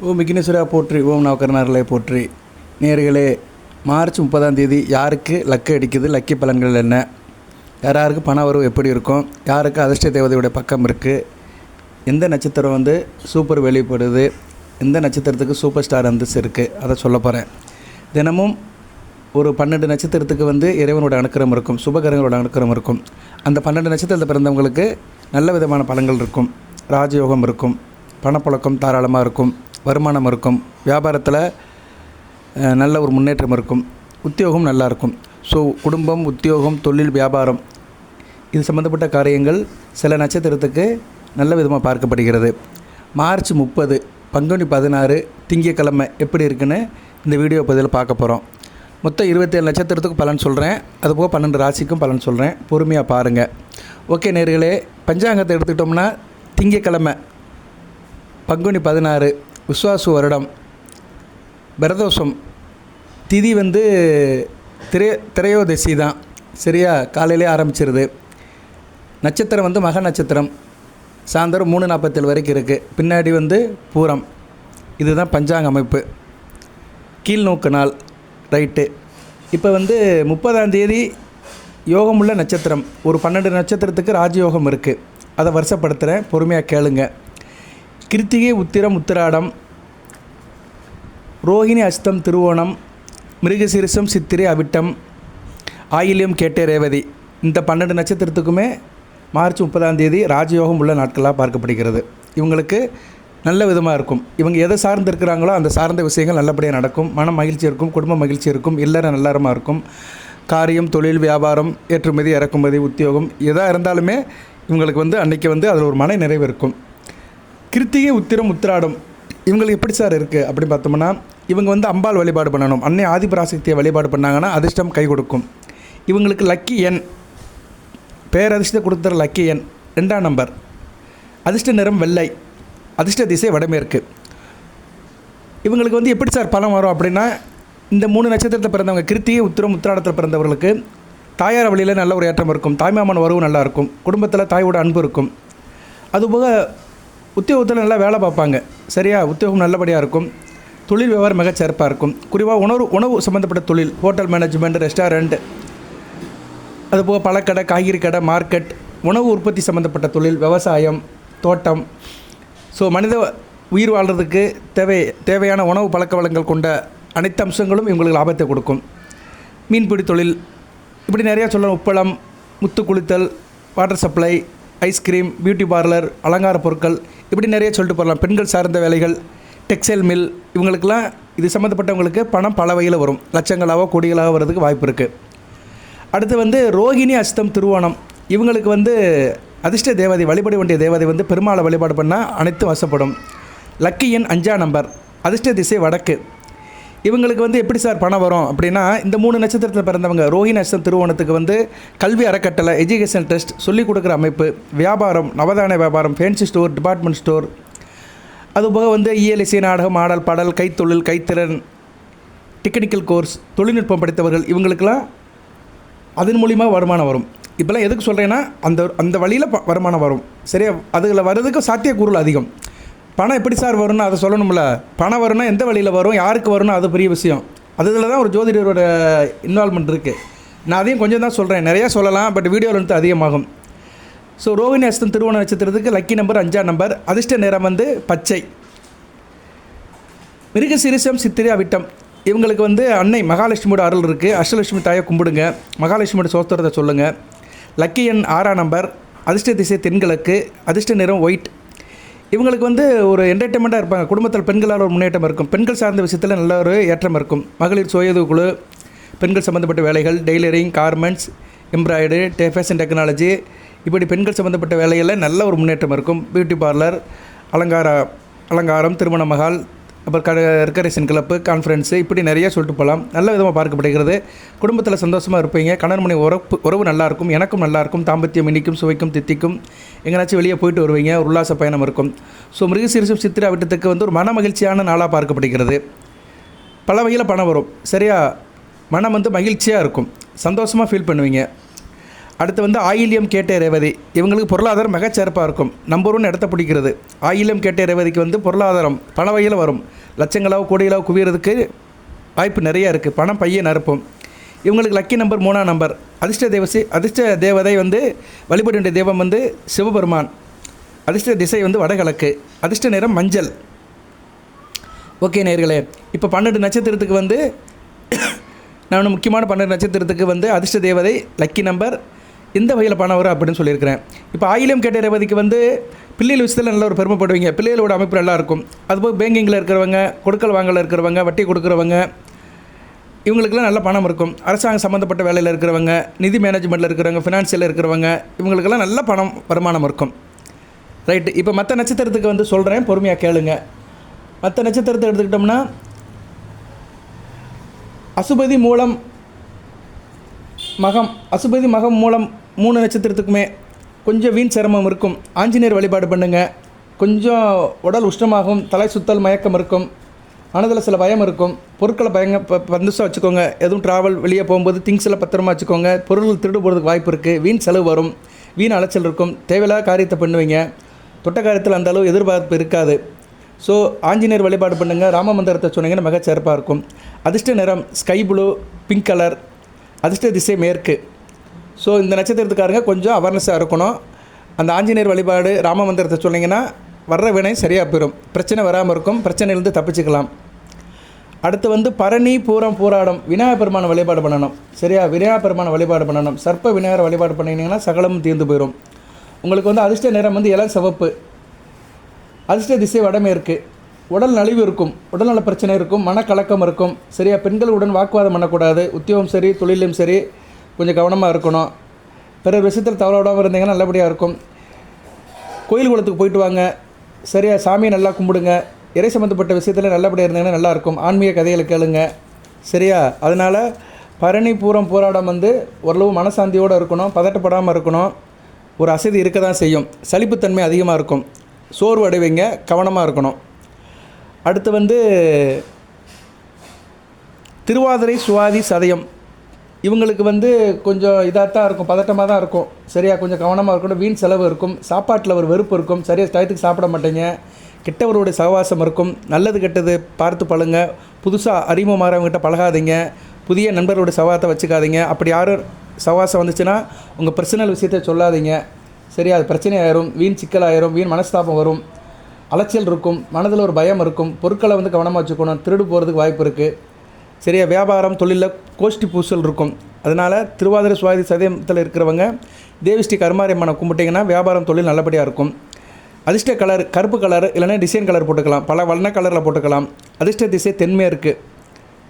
ஓம் விக்னேஸ்வரா போற்றி, ஓம் நவகரணார்களே போற்றி. நேர்களே, மார்ச் 30ஆம் தேதி யாருக்கு லக்கு அடிக்குது, லக்கி பலன்கள் என்ன, யாருக்கு பண வரவு எப்படி இருக்கும், யாருக்கு அதிர்ஷ்ட தேவதையுடைய பக்கம் இருக்குது, எந்த நட்சத்திரம் சூப்பர் வெளிப்படுது, எந்த நட்சத்திரத்துக்கு சூப்பர் ஸ்டார் அந்தஸ்து இருக்குது, அதை சொல்ல போகிறேன். தினமும் ஒரு 12 நட்சத்திரத்துக்கு இறைவனோட அனுக்கிரகம் இருக்கும், சுபகரங்களோட அனுக்கிரகம் இருக்கும். அந்த 12 நட்சத்திரத்தில் பிறந்தவங்களுக்கு நல்ல விதமான பலன்கள் இருக்கும். ராஜயோகம் இருக்கும், பணப்புழக்கம் தாராளமாக இருக்கும், வருமானம் இருக்கும், வியாபாரத்தில் நல்ல ஒரு முன்னேற்றம் இருக்கும், உத்தியோகம் நல்லாயிருக்கும். ஸோ குடும்பம், உத்தியோகம், தொழில், வியாபாரம் இது சம்மந்தப்பட்ட காரியங்கள் சில நட்சத்திரத்துக்கு நல்ல விதமாக பார்க்கப்படுகிறது. மார்ச் 30 பங்குனி 16 திங்கக்கிழமை எப்படி இருக்குன்னு இந்த வீடியோ பதிவில் பார்க்க போகிறோம். மொத்தம் 27 நட்சத்திரத்துக்கு பலன் சொல்கிறேன், அதுபோக 12 ராசிக்கும் பலன் சொல்கிறேன், பொறுமையாக பாருங்கள். ஓகே நேர்களே, பஞ்சாங்கத்தை எடுத்துக்கிட்டோம்னா திங்கக்கிழமை பங்குனி 16 விஸ்வாசு வருடம், பிரதோஷம் திதி திரையோதசி தான், சரியா? காலையிலே ஆரம்பிச்சிருது. நட்சத்திரம் மக நட்சத்திரம், சாயந்தரம் 3:47 வரைக்கும் இருக்குது. பின்னாடி பூரம். இதுதான் பஞ்சாங்க அமைப்பு. கீழ்நோக்கு நாள், ரைட்டு. இப்போ 30ஆம் தேதி யோகமுள்ள நட்சத்திரம், ஒரு 12 நட்சத்திரத்துக்கு ராஜயோகம் இருக்குது. அதை வருஷப்படுத்துகிறேன், பொறுமையாக கேளுங்க. கிருத்திகை, உத்திரம், உத்திராடம், ரோஹிணி, அஸ்தம், திருவோணம், மிருகசீரிஷம், சித்திரை, அவிட்டம், ஆயில்யம், கேட்டை, ரேவதி, இந்த 12 நட்சத்திரத்துக்குமே மார்ச் 30ஆம் தேதி ராஜயோகம் உள்ள நாட்களாக பார்க்கப்படுகிறது. இவங்களுக்கு நல்ல விதமாக இருக்கும். இவங்க எதை சார்ந்து இருக்கிறாங்களோ அந்த சார்ந்த விஷயங்கள் நல்லபடியாக நடக்கும். மன மகிழ்ச்சி இருக்கும், குடும்ப மகிழ்ச்சி இருக்கும், இல்லற நல்லறமாக இருக்கும். காரியம், தொழில், வியாபாரம், ஏற்றுமதி, இறக்குமதி, உத்தியோகம் எதாக இருந்தாலுமே இவங்களுக்கு அன்றைக்கி அதில் ஒரு மன நிறைவு இருக்கும். கிருத்திகை, உத்திரம், உத்திராடம் இவங்களுக்கு எப்படி சார் இருக்குது அப்படின்னு பார்த்தோம்னா, இவங்க அம்பாள் வழிபாடு பண்ணணும். அன்னை ஆதிபராசக்தியை வழிபாடு பண்ணாங்கன்னா அதிர்ஷ்டம் கை கொடுக்கும். இவங்களுக்கு லக்கி எண், பேரதிர்ஷ்டத்தை கொடுத்துற லக்கி எண் 2ஆம் நம்பர். அதிர்ஷ்ட நிறம் வெள்ளை. அதிர்ஷ்ட திசை வடமேற்கு. இவங்களுக்கு எப்படி சார் பணம் வரும் அப்படின்னா, இந்த 3 நட்சத்திரத்தில் பிறந்தவங்க, கிருத்திகை, உத்திரம், உத்திராடத்தில் பிறந்தவர்களுக்கு தாயார் வழியில் நல்ல ஒரு ஏற்றம் இருக்கும். தாய்மாமன் வரவு நல்லாயிருக்கும். குடும்பத்தில் தாயோட அன்பு இருக்கும். அதுபோக உத்தியோகத்தில் நல்லா வேலை பார்ப்பாங்க, சரியா? உத்தியோகம் நல்லபடியாக இருக்கும். தொழில் வியாபாரம் மிகச்சிறப்பாக இருக்கும். குறிப்பாக உணவு சம்மந்தப்பட்ட தொழில், ஹோட்டல் மேனேஜ்மெண்ட், ரெஸ்டாரண்ட், அதுபோக பழக்கடை, காய்கறி கடை, மார்க்கெட், உணவு உற்பத்தி சம்மந்தப்பட்ட தொழில், விவசாயம், தோட்டம். ஸோ மனித உயிர் வாழ்கிறதுக்கு தேவையான உணவு பழக்க வளங்கள் கொண்ட அனைத்து அம்சங்களும் இவங்களுக்கு லாபத்தை கொடுக்கும். மீன்பிடி தொழில், இப்படி நிறையா சொல்லலாம். உப்பளம், முத்து குளித்தல், water supply, ice cream, beauty parlour, அலங்கார பொருட்கள், இப்படி நிறைய சொல்லிட்டு போகலாம். பெண்கள் சார்ந்த வேலைகள், டெக்ஸ்டைல் மில், இவங்களுக்கெல்லாம் இது சம்மந்தப்பட்டவங்களுக்கு பணம் பல வகையில் வரும். லட்சங்களாகவோ கோடிகளாக வர்றதுக்கு வாய்ப்பு இருக்குது. அடுத்து ரோஹிணி, அஸ்தம், திருவோணம் இவங்களுக்கு அதிர்ஷ்ட தேவதை, வழிபட வேண்டிய தேவதை பெருமாளை வழிபாடு பண்ணால் அனைத்தும் வசப்படும். லக்கி எண் 5ஆம் நம்பர். அதிர்ஷ்ட திசை வடக்கு. இவங்களுக்கு எப்படி சார் பணம் வரும் அப்படின்னா, இந்த 3 நட்சத்திரத்தில் பிறந்தவங்க, ரோஹிணி, அஸ்தம், திருவோணத்துக்கு கல்வி அறக்கட்டளை, எஜுகேஷன் ட்ரஸ்ட், சொல்லிக் கொடுக்குற அமைப்பு, வியாபாரம், நவதான வியாபாரம், ஃபேன்சி ஸ்டோர், டிபார்ட்மெண்ட் ஸ்டோர், அதுபோக இயலிசை, நாடகம், ஆடல், பாடல், கைத்தொழில், கைத்திறன், டெக்னிக்கல் கோர்ஸ், தொழில்நுட்பம் படித்தவர்கள், இவங்களுக்கெல்லாம் அதன் மூலிமா வருமானம் வரும். இப்போலாம் எதுக்கு சொல்கிறேன்னா, அந்த வழியில் வருமானம் வரும், சரியா? அதில் வர்றதுக்கு சாத்தியக்கூறுகள் அதிகம். பணம் எப்படி சார் வரும்னு அதை சொல்லணும்ல. பணம் வரும்னா எந்த வழியில் வரும், யாருக்கு வரும்னு அது பெரிய விஷயம். அதில் தான் ஒரு ஜோதிடரோட இன்வால்மெண்ட் இருக்குது. நான் அதையும் கொஞ்சம் தான் சொல்கிறேன், நிறையா சொல்லலாம், பட் வீடியோவில் அதிகமாகும். ஸோ ரோஹிணி, அஸ்தம், திருவோண நட்சத்திரத்துக்கு லக்கி நம்பர் 5ஆம் நம்பர். அதிர்ஷ்ட நிறம் பச்சை. மிருகசீரிஷம், சித்திரை, அவிட்டம் இவங்களுக்கு அன்னை மகாலட்சுமியோட அருள் இருக்குது. அஷ்டலட்சுமி தாயை கும்பிடுங்க, மகாலட்சுமியோட சோஸ்திரத்தை சொல்லுங்கள். லக்கி எண் 6ஆம் நம்பர். அதிர்ஷ்ட திசை தென்கிழக்கு. அதிர்ஷ்ட நிறம் ஒயிட். இவங்களுக்கு ஒரு என்டர்டைன்மெண்ட்டாக இருப்பாங்க. குடும்பத்தில் பெண்களால் ஒரு முன்னேற்றம் இருக்கும். பெண்கள் சார்ந்த விஷயத்தில் நல்ல ஒரு ஏற்றம் இருக்கும். மகளிர் சுயஉதவி குழு, பெண்கள் சம்மந்தப்பட்ட வேலைகள், tailoring, garments, embroidery, fashion technology, இப்படி பெண்கள் சம்மந்தப்பட்ட வேலைகளில் நல்ல ஒரு முன்னேற்றம் இருக்கும். பியூட்டி பார்லர், அலங்காரம், திருமண மகால், அப்புறம் ரெக்கரேஷன் கிளப்பு, கான்ஃபரன்ஸு, இப்படி நிறைய சொல்லிட்டு போகலாம். நல்ல விதமாக பார்க்கப்படுகிறது. குடும்பத்தில் சந்தோஷமாக இருப்பீங்க. கணவன் மனைவி உறவு நல்லாயிருக்கும். எனக்கும் நல்லாயிருக்கும். தாம்பத்தியம் இனிக்கும், சுவைக்கும், தித்திக்கும். எங்கேனாச்சும் வெளியே போயிட்டு வருவீங்க. ஒரு உல்லாச பயணம் இருக்கும். ஸோ மிருகசீரிஷம், சித்திரை, அவிட்டத்துக்கு ஒரு மன மகிழ்ச்சியான நாளாக பார்க்கப்படுகிறது. பல வகையில் பணம் வரும், சரியா? மனம் மகிழ்ச்சியாக இருக்கும். சந்தோஷமாக ஃபீல் பண்ணுவீங்க. அடுத்து வந்து ஆயில்யம் கேட்டே ரேவதி, இவங்களுக்கு பொருளாதாரம் மிகச்சிறப்பாக இருக்கும். நம்பர் 1 இடத்த பிடிக்கிறது. ஆயில்யம் கேட்டே ரேவதிக்கு வந்து பொருளாதாரம் பண வகையில் வரும். லட்சங்களாக கோடிகளாக குவியறதுக்கு வாய்ப்பு நிறையா இருக்குது. பணம் பையை நிரப்பும். இவங்களுக்கு லக்கி நம்பர் 3ஆம் நம்பர். அதிர்ஷ்ட தேவதை வந்து வழிபட வேண்டிய தெய்வம் வந்து சிவபெருமான். அதிர்ஷ்ட திசை வந்து வடகிழக்கு. அதிர்ஷ்ட நிறம் மஞ்சள். ஓகே நேயர்களே, இப்போ 12 நட்சத்திரத்துக்கு வந்து நான் முக்கியமான 12 நட்சத்திரத்துக்கு வந்து அதிர்ஷ்ட தேவதை லக்கி நம்பர் இந்த வகையில் பணம் வரும் அப்படின்னு சொல்லியிருக்கிறேன். இப்போ ஆயில்யம் கேட்ட ரேவதிக்கு வந்து பிள்ளைகள் விஷயத்தில் நல்ல ஒரு பெருமைப்படுவீங்க. பிள்ளைகளோட அமைப்பு நல்லாயிருக்கும். அதுபோல் பேங்கிங்கில் இருக்கிறவங்க, கொடுக்கல் வாங்கல இருக்கிறவங்க, வட்டி கொடுக்குறவங்க, இவங்களுக்கெல்லாம் நல்ல பணம் இருக்கும். அரசாங்கம் சம்மந்தப்பட்ட வேலையில் இருக்கிறவங்க, நிதி மேனேஜ்மெண்ட்டில் இருக்கிறவங்க, ஃபினான்ஷியலில் இருக்கிறவங்க, இவங்களுக்கெல்லாம் நல்ல பணம் வருமானம் இருக்கும். ரைட்டு. இப்போ மற்ற நட்சத்திரத்துக்கு வந்து சொல்கிறேன், பொறுமையாக கேளுங்க. மற்ற நட்சத்திரத்தை எடுத்துக்கிட்டோம்னா அசுபதி மூலம் மகம். அசுபதி மகம் மூலம் 3 நட்சத்திரத்துக்குமே கொஞ்சம் வீண் சிரமம் இருக்கும். ஆஞ்சநேயர் வழிபாடு பண்ணுங்கள். கொஞ்சம் உடல் உஷ்ணமாகும், தலை சுத்தல் மயக்கம் இருக்கும், மனதில் சில பயம் இருக்கும். பொருட்களை பந்துசாக வச்சுக்கோங்க. எதுவும் ட்ராவல் வெளியே போகும்போது திங்ஸில் பத்திரமா வச்சுக்கோங்க. பொருள் திருடு போகிறதுக்கு வாய்ப்பு இருக்குது. வீண் செலவு வரும், வீண் அலைச்சல் இருக்கும். தேவையில்லாத காரியத்தை பண்ணுவீங்க. தொட்ட காரியத்தில் அந்த அளவு எதிர்பார்ப்பு இருக்காது. ஸோ ஆஞ்சநேயர் வழிபாடு பண்ணுங்கள். ராம மந்திரத்தை சொன்னீங்கன்னா மிகச்சிறப்பாக இருக்கும். அதிர்ஷ்ட நிறம் ஸ்கை ப்ளூ, பிங்க் கலர். அதிர்ஷ்ட திசை மேற்கு. ஸோ இந்த நட்சத்திரத்துக்காரங்க கொஞ்சம் அவேர்னஸாக இருக்கணும். அந்த ஆஞ்சநேயர் வழிபாடு ராம மந்திரத்தை சொன்னீங்கன்னா வர்ற வினை சரியாக போயிடும். பிரச்சனை வராமல் இருக்கும். பிரச்சனையிலேருந்து தப்பிச்சுக்கலாம். அடுத்து வந்து பரணி, பூரம், பூராடம் விநாயகர் பெருமானை வழிபாடு பண்ணணும். சரியா? விநாயகர் பெருமானை வழிபாடு பண்ணணும். சர்ப்ப விநாயகரை வழிபாடு பண்ணிங்கன்னா சகலமும் தீர்ந்து போயிடும். உங்களுக்கு வந்து அதிர்ஷ்ட நிறம் வந்து இளம் சிவப்பு. அதிர்ஷ்ட திசை வடமேற்கு. உடல் நலிவு இருக்கும், உடல்நல பிரச்சனை இருக்கும், மனக்கலக்கம் இருக்கும். சரியா? பெண்களுடன் வாக்குவாதம் பண்ணக்கூடாது. உத்தியோகம் சரி, தொழிலும் சரி, கொஞ்சம் கவனமாக இருக்கணும். பிறர் விஷயத்தில் தவறாடாமல் இருந்தீங்கன்னா நல்லபடியாக இருக்கும். கோயில் குளத்துக்கு போயிட்டு வாங்க. சரியா? சாமியை நல்லா கும்பிடுங்க. இறை சம்மந்தப்பட்ட விஷயத்தில் நல்லபடியாக இருந்தீங்கன்னா நல்லாயிருக்கும். ஆன்மீக கதைகளை கேளுங்க. சரியா? அதனால் பரணி, பூரம், போராடம் வந்து ஓரளவு மனசாந்தியோடு இருக்கணும். பதட்டப்படாமல் இருக்கணும். ஒரு அசதி இருக்க தான் செய்யும். சலிப்புத்தன்மை அதிகமாக இருக்கும். சோர்வு அடைவீங்க. கவனமாக இருக்கணும். அடுத்து வந்து திருவாதிரை, சுவாதி, சதயம் இவங்களுக்கு வந்து கொஞ்சம் இதாக தான் இருக்கும், பதட்டமாக தான் இருக்கும். சரியா? கொஞ்சம் கவனமாக இருக்கணும். வீண் செலவு இருக்கும். சாப்பாட்டில் ஒரு வெறுப்பு இருக்கும். சரியாக டயத்துக்கு சாப்பிட மாட்டீங்க. கெட்டவருடைய சகவாசம் இருக்கும். நல்லது கெட்டது பார்த்து பழங்க. புதுசாக அறிமுகமாகவங்ககிட்ட பழகாதீங்க. புதிய நண்பர்களுடைய சகவாசத்தை வச்சுக்காதீங்க. அப்படி யாரும் சகவாசம் வந்துச்சுன்னா உங்கள் பர்சனல் விஷயத்தை சொல்லாதீங்க. சரியா? அது பிரச்சனையாயிரும். வீண் சிக்கலாயிரும். வீண் மனஸ்தாபம் வரும். அலைச்சல் இருக்கும். மனதில் ஒரு பயம் இருக்கும். பொருட்களை வந்து கவனமாக வச்சுக்கணும். திருடு போகிறதுக்கு வாய்ப்பு இருக்குது. சரியா? வியாபாரம், தொழிலில் கோஷ்டி பூசல் இருக்கும். அதனால் திருவாதிரை, சுவாதி, சதயத்தில் இருக்கிறவங்க தேவிஸ்ரீ கருமாரியம்மனை கும்பிட்டிங்கன்னா வியாபாரம், தொழில் நல்லபடியாக இருக்கும். அதிர்ஷ்ட கலர் கருப்பு கலர், இல்லைன்னா டிசைன் கலர் போட்டுக்கலாம். பல வண்ண கலரில் போட்டுக்கலாம். அதிர்ஷ்ட திசை தென்மேற்கு.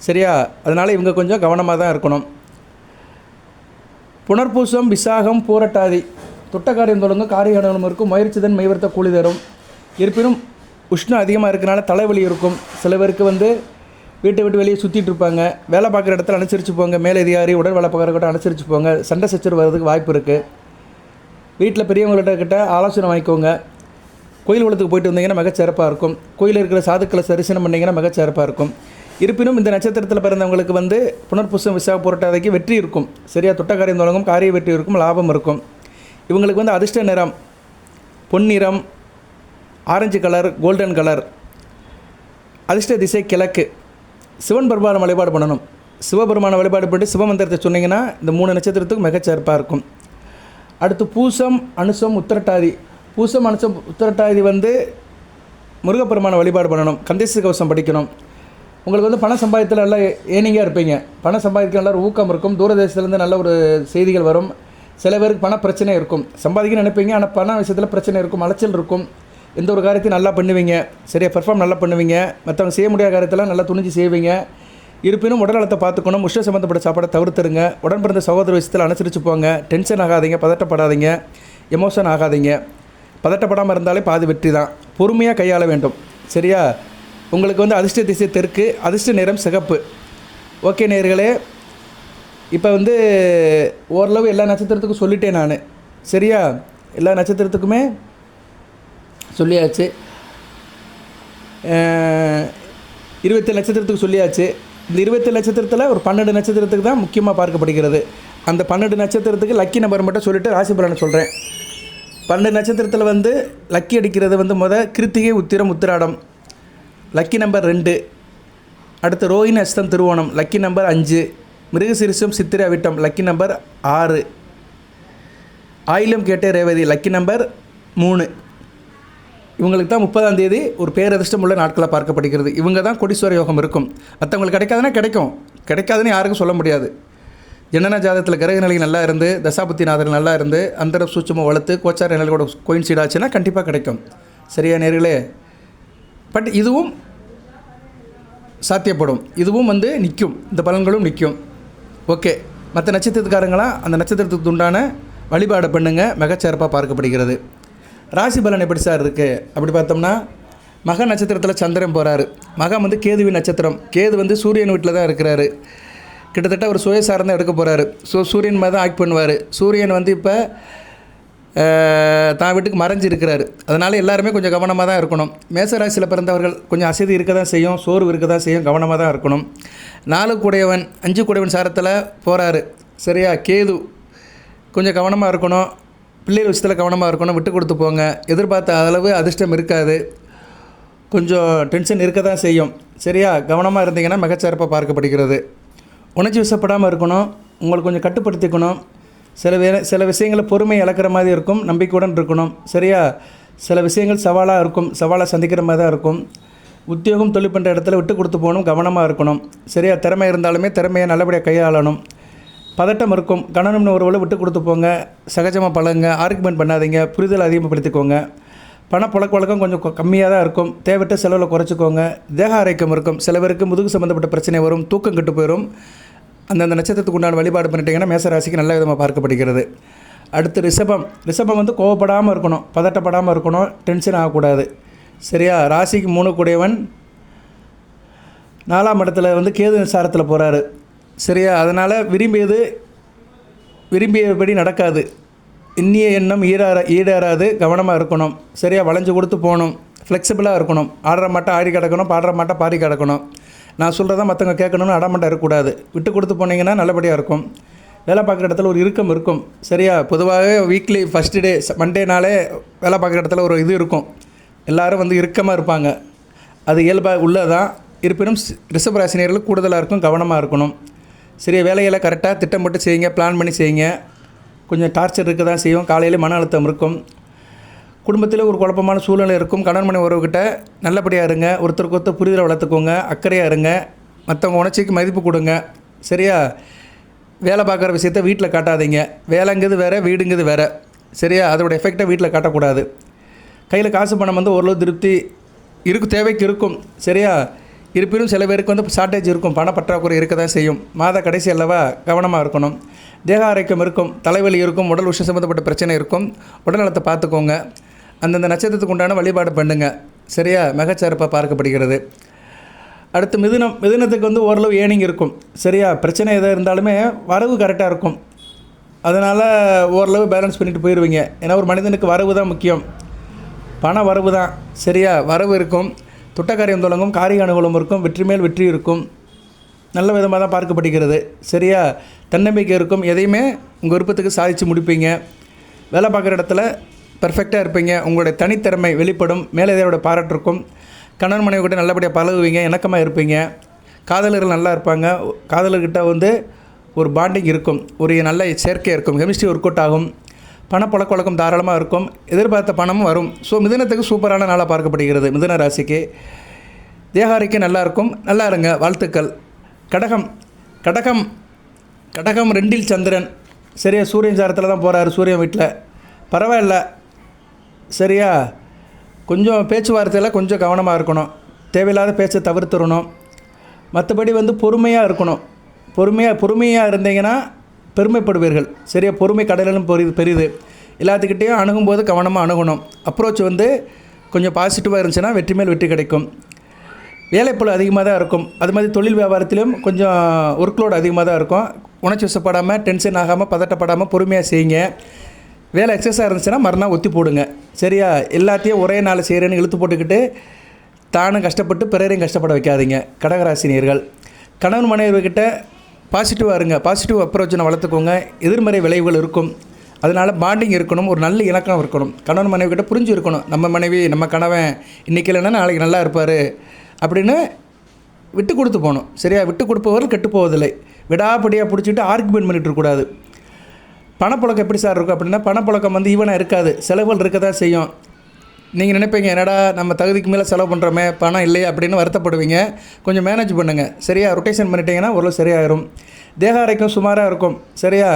சரியா? அதனால் இவங்க கொஞ்சம் கவனமாக தான் இருக்கணும். புனர்பூசம், விசாகம், பூரட்டாதி தொட்ட காரியம் தொடங்கும். காரியம் இருக்கும். முயற்சிதன் மெய்வர்த்த கூலி தரும். இருப்பினும் உஷ்ணம் அதிகமாக இருக்கனால தலைவலி இருக்கும். சில பேருக்கு வந்து வீட்டை விட்டு வெளியே சுற்றிட்டு இருப்பாங்க. வேலை பார்க்குற இடத்துல அனுசரித்து போங்க. மேலதிகாரி, உடல் வேலை பார்க்குறக்கிட்ட அனுசரித்து போங்க. சண்டை சச்சரவு வர்றதுக்கு வாய்ப்பு இருக்குது. வீட்டில் பெரியவங்கள்கிட்ட ஆலோசனை வாங்கிக்கோங்க. கோயில் குளத்துக்கு போயிட்டு வந்தீங்கன்னா மிகச்சிறப்பாக இருக்கும். கோயிலில் இருக்கிற சாதுக்களை தரிசனம் பண்ணிங்கன்னா மிகச்சிறப்பாக இருக்கும். இருப்பினும் இந்த நட்சத்திரத்தில் பிறந்தவங்களுக்கு வந்து புனர்பூசம், விசாக, புரட்டாதிக்கு வெற்றி இருக்கும். சரியாக? தொட்ட காரியம் தொடங்கும். காரிய வெற்றி இருக்கும். லாபம் இருக்கும். இவங்களுக்கு வந்து அதிர்ஷ்ட நிறம் பொன்னிறம், ஆரஞ்சு கலர், கோல்டன் கலர். அதிர்ஷ்ட திசை கிழக்கு. சிவன் பெருமானை வழிபாடு பண்ணணும். சிவபெருமானை வழிபாடு பண்ணி சிவமந்திரத்தை சொன்னீங்கன்னா இந்த 3 நட்சத்திரத்துக்கும் மிகச்சிறப்பாக இருக்கும். அடுத்து பூசம், அனுசம், உத்திரட்டாதி. பூசம், அனுசம், உத்திரட்டாதி வந்து முருகப்பெருமானை வழிபாடு பண்ணணும். கந்தேச கவசம் படிக்கணும். உங்களுக்கு வந்து பண சம்பாதித்தில் நல்லா ஏனிங்காக இருப்பீங்க. பண சம்பாதிக்க நல்ல ஒரு ஊக்கம் இருக்கும். தூரதேசத்துலேருந்து நல்ல ஒரு செய்திகள் வரும். சில பேருக்கு பண பிரச்சனை இருக்கும். சம்பாதிக்கணும்னு நினைப்பீங்க, ஆனால் பண விஷயத்தில் பிரச்சனை இருக்கும். அலைச்சல் இருக்கும். எந்த ஒரு காரியத்தையும் நல்லா பண்ணுவீங்க. சரியா? பெர்ஃபார்ம் நல்லா பண்ணுவீங்க. மற்றவங்க செய்ய முடியாத காரியத்தெல்லாம் நல்லா துணிஞ்சு செய்வீங்க. இருப்பினும் உடல் நலத்தை பார்த்துக்கணும். உஷ்ண சம்மந்தப்பட்ட சாப்பாடை தவிர்த்துருங்க. உடன் பிறந்த சகோதர விஷயத்தில் அனுசரித்து போங்க. டென்ஷன் ஆகாதீங்க, பதட்டப்படாதீங்க, எமோஷன் ஆகாதீங்க. பதட்டப்படாமல் இருந்தாலே பாதி வெற்றி தான். பொறுமையாக கையாள வேண்டும். சரியா? உங்களுக்கு வந்து அதிர்ஷ்ட திசை தெற்கு. அதிர்ஷ்ட நிறம் சிகப்பு. ஓகே நேயர்களே, இப்போ வந்து ஓரளவு எல்லா நட்சத்திரத்துக்கும் சொல்லிட்டேன் நான். சரியா? எல்லா நட்சத்திரத்துக்குமே சொல்லியாச்சு. 27 நட்சத்திரத்துக்கு சொல்லியாச்சு. இந்த 27 நட்சத்திரத்தில் ஒரு 12 நட்சத்திரத்துக்கு தான் முக்கியமாக பார்க்கப்படுகிறது. அந்த 12 நட்சத்திரத்துக்கு லக்கி நம்பர் மட்டும் சொல்லிவிட்டு ராசி பலனை சொல்கிறேன். 12 நட்சத்திரத்தில் வந்து லக்கி அடிக்கிறது வந்து கிருத்திகை, உத்திரம், உத்திராடம் லக்கி நம்பர் 2. அடுத்து ரோஹிணி, அஸ்தம், திருவோணம் லக்கி நம்பர் 5. மிருகசீரிஷம், சித்திரை, அவிட்டம் லக்கி நம்பர் 6. ஆயிலம், கேட்டை, ரேவதி லக்கி நம்பர் 3. இவங்களுக்கு தான் 30ஆம் தேதி ஒரு பேரதிர்ஷ்டம் உள்ள நாட்களாக பார்க்கப்படுகிறது. இவங்க தான் கோடீஸ்வர யோகம் இருக்கும். மற்றவங்களுக்கு கிடைக்காதுன்னா கிடைக்கும், கிடைக்காதுன்னு யாருக்கும் சொல்ல முடியாது. ஜனன ஜாதகத்தில் கிரக நிலை நல்லா இருந்து, தசாபுத்திநாதர் நல்லா இருந்து, அந்தர சூட்சமாக வளர்த்து கோச்சார நிலையோட கோயின்சைட் ஆச்சுன்னா கண்டிப்பாக கிடைக்கும். சரியா நேர்களே? பட் இதுவும் சாத்தியப்படும், இதுவும் வந்து நிற்கும், இந்த பலன்களும் நிற்கும். ஓகே, மற்ற நட்சத்திரத்துக்காரங்களாம் அந்த நட்சத்திரத்துக்கு உண்டான வழிபாடு பண்ணுங்கள், மிகச்சிறப்பாக பார்க்கப்படுகிறது. ராசி பலன் எப்படி சார் இருக்குது அப்படி பார்த்தோம்னா, மக நட்சத்திரத்தில் சந்திரன் போகிறாரு. மகம் வந்து கேதுவின் நட்சத்திரம். கேது வந்து சூரியன் வீட்டில் தான் இருக்கிறாரு. கிட்டத்தட்ட ஒரு சுயசாரம் தான் எடுக்க போகிறாரு. சூரியன் மாதிரி தான் ஆக்ட் பண்ணுவார். சூரியன் வந்து இப்போ தான் வீட்டுக்கு மறைஞ்சு இருக்கிறாரு. அதனால் எல்லாருமே கொஞ்சம் கவனமாக தான் இருக்கணும். மேசராசியில் பிறந்தவர்கள் கொஞ்சம் அசதி இருக்க தான் செய்யும், சோர்வு இருக்க தான் செய்யும், கவனமாக தான் இருக்கணும். 4 கூடையவன் 5 கூடையவன் சாரத்தில் போகிறாரு. சரியா? கேது கொஞ்சம் கவனமாக இருக்கணும், பிள்ளைகள் விஷயத்தில் கவனமாக இருக்கணும், விட்டு கொடுத்து போங்க. எதிர்பார்த்த அளவு அதிர்ஷ்டம் இருக்காது, கொஞ்சம் டென்ஷன் இருக்க தான் செய்யும். சரியா? கவனமாக இருந்தீங்கன்னா மிகச்சிறப்பாக பார்க்கப்படுகிறது. உணர்ச்சி வசப்படாமல் இருக்கணும், உங்களுக்கு கொஞ்சம் கட்டுப்படுத்திக்கணும். சில விஷயங்களை பொறுமை இழக்கிற மாதிரி இருக்கும், நம்பிக்கையுடன் இருக்கணும். சரியா? சில விஷயங்கள் சவாலாக இருக்கும், சவாலாக சந்திக்கிற மாதிரி தான் இருக்கும். உத்தியோகம், தொழில் பண்ணுற இடத்துல விட்டு கொடுத்து போகணும், கவனமாக இருக்கணும். சரியா? திறமை இருந்தாலுமே திறமையை நல்லபடியாக கையாளணும். பதட்டம் இருக்கும், கணவன் ஒருவரை விட்டு கொடுத்து போங்க, சகஜமாக பழகுங்க, ஆர்குமெண்ட் பண்ணாதீங்க, புரிதல் அதிகப்படுத்திக்கோங்க. பணப்பழக்க வழக்கம் கொஞ்சம் கம்மியாக தான் இருக்கும், தேவையிட்ட செலவில் குறைச்சிக்கோங்க. தேக ஆரோக்கியம் இருக்கும், சில பேருக்கு முதுகு சம்மந்தப்பட்ட பிரச்சனை வரும், தூக்கம் கெட்டு போயிடும். அந்தந்த நட்சத்திரத்துக்கு உண்டான வழிபாடு பண்ணிட்டீங்கன்னா மேசராசிக்கு நல்ல விதமாக பார்க்கப்படுகிறது. அடுத்து ரிஷபம் வந்து கோவப்படாமல் இருக்கணும், பதட்டப்படாமல் இருக்கணும், டென்ஷன் ஆகக்கூடாது. சரியா? ராசிக்கு 3 கூடையவன் 4ஆம் இடத்துல வந்து கேது சாரத்தில் போகிறாரு. சரியா? அதனால் விரும்பியபடி நடக்காது, இன்னிய எண்ணம் ஈடேறாது, கவனமாக இருக்கணும். சரியா? வளைஞ்சு கொடுத்து போகணும், ஃப்ளெக்சிபிளாக இருக்கணும். ஆடுற மாட்டை ஆடி கிடக்கணும், பாடுற மாட்டை பாடி கிடக்கணும். நான் சொல்கிறத மற்றவங்க கேட்கணும்னு அடமாட்டை இருக்கக்கூடாது. விட்டு கொடுத்து போனீங்கன்னா நல்லபடியாக இருக்கும். வேலை பார்க்குற இடத்துல ஒரு இறுக்கம் இருக்கும். சரியா? பொதுவாகவே வீக்லி ஃபஸ்ட்டு டே மண்டேனாலே வேலை பார்க்குற இடத்துல ஒரு இது இருக்கும், எல்லோரும் வந்து இறுக்கமாக இருப்பாங்க. அது இயல்பாக உள்ளதான். இருப்பினும் ரிஷபராசினியர்களுக்கு கூடுதலாக இருக்கும், கவனமாக இருக்கணும். சரியா? வேலைகளை கரெக்டாக திட்டம் போட்டு செய்யுங்க, பிளான் பண்ணி செய்யுங்க. கொஞ்சம் டார்ச்சர் இருக்க தான் செய்யும், காலையில் மன அழுத்தம் இருக்கும், குடும்பத்தில் ஒரு குழப்பமான சூழ்நிலை இருக்கும். கணவன் மனைவி உறவுகிட்ட நல்லபடியாக இருங்க, ஒருத்தருக்கு ஒருத்தர் புரிதலை வளர்த்துக்கோங்க, அக்கறையாக இருங்க, மற்றவங்க உணர்ச்சிக்கு மதிப்பு கொடுங்க. சரியா? வேலை பார்க்குற விஷயத்த வீட்டில் காட்டாதீங்க. வேலைங்கிறது வேறு, வீடுங்கிறது வேறு. சரியா? அதோடய எஃபெக்டை வீட்டில் காட்டக்கூடாது. கையில் காசு பணம் வந்து ஓரளவு திருப்தி தேவைக்கு இருக்கும். சரியா? இருப்பினும் சில பேருக்கு வந்து ஷார்ட்டேஜ் இருக்கும், பணப்பற்றாக்குறை இருக்க தான் செய்யும். மாத கடைசி அல்லவா, கவனமாக இருக்கணும். தேக ஆரோக்கியம் இருக்கும், தலைவலி இருக்கும், உடல் விஷயம் சம்மந்தப்பட்ட பிரச்சனை இருக்கும், உடல்நலத்தை பார்த்துக்கோங்க. அந்தந்த நட்சத்திரத்துக்கு உண்டான வழிபாடு பண்ணுங்கள். சரியா? மிகச்சிறப்பாக பார்க்கப்படுகிறது. அடுத்து மிதுனத்துக்கு வந்து ஓரளவு ஏர்னிங் இருக்கும். சரியா? பிரச்சனை எதாக இருந்தாலுமே வரவு கரெக்டாக இருக்கும், அதனால் ஓரளவு பேலன்ஸ் பண்ணிட்டு போயிடுவீங்க. ஏன்னா ஒரு மனிதனுக்கு வரவு தான் முக்கியம், பண வரவு தான். சரியா? வரவு இருக்கும், துட்டக்காரியம் தொடங்கும், காரிய அனுகூலம் இருக்கும், வெற்றி மேல் வெற்றி இருக்கும், நல்ல விதமாக தான் பார்க்கப்படுகிறது. சரியா? தன்னம்பிக்கை இருக்கும், எதையுமே உங்கள் விருப்பத்துக்கு சாதித்து முடிப்பீங்க. வேலை பார்க்குற இடத்துல பர்ஃபெக்டாக இருப்பீங்க, உங்களுடைய தனித்திறமை வெளிப்படும், மேலதையோட பாராட்டு இருக்கும். கணவன் மனைவி கிட்ட நல்லபடியாக பழகுவீங்க, இணக்கமாக இருப்பீங்க. காதலர்கள் நல்லா இருப்பாங்க, காதலர்கிட்ட வந்து ஒரு பாண்டிங் இருக்கும், ஒரு நல்ல சேர்க்கை இருக்கும், கெமிஸ்ட்ரி ஒர்க் அவுட் ஆகும். பணப்பழக்க வழக்கம் தாராளமாக இருக்கும், எதிர்பார்த்த பணமும் வரும். ஸோ மிதுனத்துக்கு சூப்பரான நாளாக பார்க்கப்படுகிறது. மிதுன ராசிக்கு தேகாரிக்கு நல்லாயிருக்கும், நல்லா இருங்க, வாழ்த்துக்கள். கடகம் 2 சந்திரன். சரியா? சூரியன் சாரத்தில் தான் போகிறாரு, சூரியன் வீட்டில். பரவாயில்ல. சரியா? கொஞ்சம் பேச்சுவார்த்தையில் கொஞ்சம் கவனமாக இருக்கணும், தேவையில்லாத பேச்சை தவிர்த்துடணும். மற்றபடி வந்து பொறுமையாக இருக்கணும். பொறுமையாக இருந்தீங்கன்னா பெருமைப்படுவீர்கள். சரியா? பொறுமை கடலும் பெரிது. எல்லாத்துக்கிட்டேயும் அணுகும்போது கவனமாக அணுகணும். அப்ரோச் வந்து கொஞ்சம் பாசிட்டிவாக இருந்துச்சுன்னா வெற்றி மேல் வெற்றி கிடைக்கும். வேலைப்பளு அதிகமாக தான் இருக்கும். அது மாதிரி தொழில் வியாபாரத்திலும் கொஞ்சம் ஒர்க்லோடு அதிகமாக தான் இருக்கும். உணர்ச்சி வசப்படாமல், டென்ஷன் ஆகாமல், பதட்டப்படாமல் பொறுமையாக செய்யுங்க. வேலை எக்ஸஸாக இருந்துச்சுன்னா மறுநாள் ஒத்தி போடுங்க. சரியா? எல்லாத்தையும் ஒரே நாள் செய்கிறேன்னு இழுத்து போட்டுக்கிட்டு தானும் கஷ்டப்பட்டு பிறரையும் கஷ்டப்பட வைக்காதீங்க. கடகராசினியர்கள் கணவன் மனைவிக்கிட்ட பாசிட்டிவாக இருங்க, பாசிட்டிவ் அப்ரோச்சனை வளர்த்துக்கோங்க. எதிர்மறை விளைவுகள் இருக்கும், அதனால் பாண்டிங் இருக்கணும், ஒரு நல்ல இணக்கம் இருக்கணும். கணவன் மனைவிக்கிட்ட புரிஞ்சு இருக்கணும், நம்ம மனைவி நம்ம கணவன் இன்றைக்கி இல்லைன்னா நாளைக்கு நல்லா இருப்பார் அப்படின்னு விட்டு கொடுத்து போகணும். சரியா? விட்டு கொடுப்பவர்கள் கெட்டு போவதில்லை. விடாப்படியாக பிடிச்சிட்டு ஆர்குமெண்ட் பண்ணிகிட்டு இருக்கக்கூடாது. பணப்புழக்கம் எப்படி சார் இருக்கும் அப்படின்னா, பணப்புழக்கம் வந்து ஈவனாக இருக்காது, செலவுகள் இருக்க தான் செய்யும். நீங்கள் நினைப்பீங்க, என்னடா நம்ம தகுதிக்கு மேலே செலவு பண்ணுறோமே, பணம் இல்லையே அப்படின்னு வருத்தப்படுவீங்க. கொஞ்சம் மேனேஜ் பண்ணுங்கள். சரியா? ரொட்டேஷன் பண்ணிட்டீங்கன்னா ஓரளவு சரியாயிரும். தேக ஆரோக்கியம் சுமாராக இருக்கும். சரியா?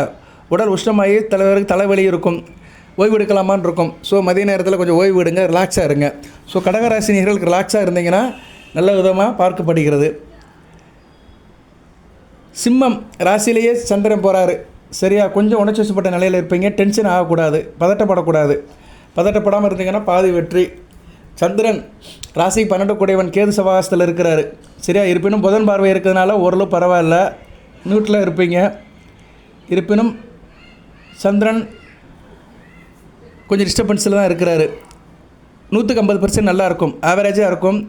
உடல் உஷ்ணமாகி தலைவருக்கு தலைவலி இருக்கும், ஓய்வு எடுக்கலாமான்னு இருக்கும். ஸோ மதிய நேரத்தில் கொஞ்சம் ஓய்வு எடுங்க, ரிலாக்ஸாக இருங்க. ஸோ கடகராசினியர்களுக்கு ரிலாக்ஸாக இருந்தீங்கன்னா நல்ல விதமாக பார்க்கப்படுகிறது. சிம்மம் ராசியிலேயே சந்திரன் போகிறாரு. சரியா? கொஞ்சம் உணர்ச்சிவசப்பட்ட நிலையில் இருப்பீங்க, டென்ஷன் ஆகக்கூடாது, பதட்டப்படக்கூடாது. பதட்டப்படாமல் இருந்தீங்கன்னா பாதி வெற்றி. சந்திரன் ராசி 12 கூடையவன் கேது சவாசத்தில் இருக்கிறாரு. சரியா? இருப்பினும் புதன் பார்வை இருக்கிறதுனால ஓரளவு பரவாயில்ல, நியூட்ரலாக இருப்பீங்க. இருப்பினும் சந்திரன் கொஞ்சம் டிஸ்டர்பன்ஸில் தான் இருக்கிறாரு. 150% நல்லாயிருக்கும், ஆவரேஜாக இருக்கும்.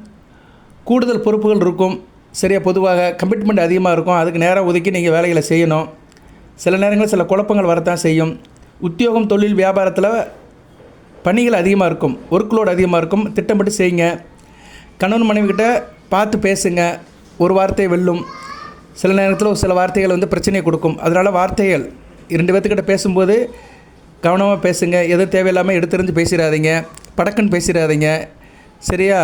கூடுதல் பொறுப்புகள் இருக்கும். சரியா? பொதுவாக கமிட்மெண்ட் அதிகமாக இருக்கும், அதுக்கு நேரம் ஒதுக்கி நீங்கள் வேலைகளை செய்யணும். சில நேரங்களில் சில குழப்பங்கள் வரத்தான் செய்யும். உத்தியோகம், தொழில், வியாபாரத்தில் பணிகள் அதிகமாக இருக்கும், ஒர்க்லோடு அதிகமாக இருக்கும். திட்டமிட்டு செய்யுங்க. கணவன் மனைவிக்கிட்ட பார்த்து பேசுங்க, ஒரு வார்த்தை வெல்லும். சில நேரத்தில் சில வார்த்தைகள் வந்து பிரச்சனையை கொடுக்கும். அதனால் வார்த்தைகள் 2 பேர்த்துக்கிட்ட பேசும்போது கவனமாக பேசுங்க. எதுவும் தேவையில்லாமல் எடுத்துருந்து பேசிடாதீங்க, படக்குன்னு பேசிடாதீங்க. சரியா?